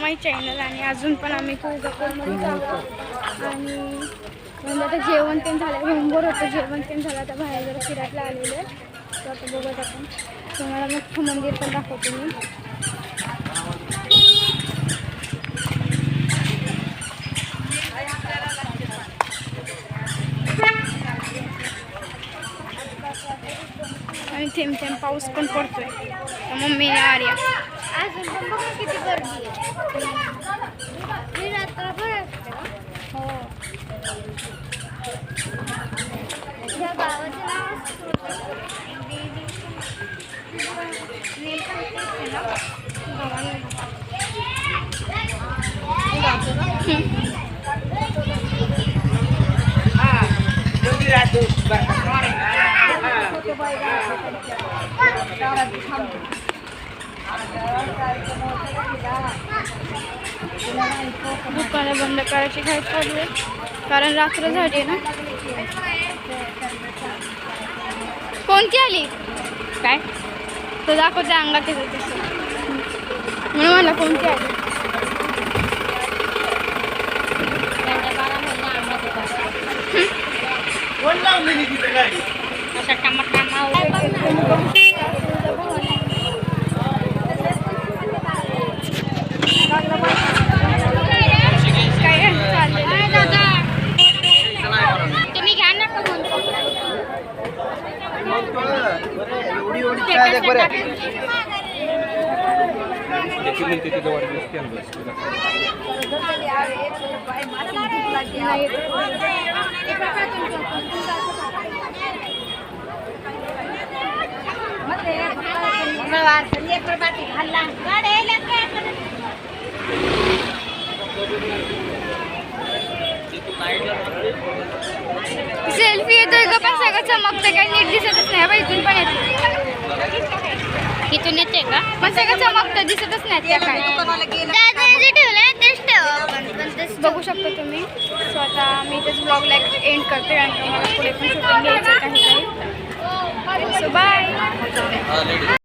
माय channel. आणि अजून पण आम्ही तुळजापूरमध्ये जाऊ आणि म्हणजे आता जेवण ते झालं, होमवर होतं, जेवण ते झालं. आता बाहेर जरा फिरायला आलेलं आहे. तर आता बघत आपण तुम्हाला मोठं मंदिर पण दाखवते मी. आणि थेंब थेंब पाऊस पण पडतोय. मम्मी आर्या अजून पण बघा किती गर्दी आहे. रात्रभर असते हो. या गावाचं नाव दुकानं बंद करायची घाई चालू आहे कारण रात्र झाली आहे ना. कोणती आली काय तो दाखवते अंगात येतं तसं म्हणून मला कोणती आली. तुम्ही घ्या ना मंगळवार सेल्फी येतोय का पण सगळं चमकतं काही नीट दिसतच नाही. बा इथून पण येते इथून येते का पण सगळं चमकतं दिसतच नाही. त्या काय बघू शकतो तुम्ही. स्वतः मी इथेच ब्लॉगला एंड करते आणि तुम्हाला पुढे पण शूटिंग घ्यायचं काही. So bye.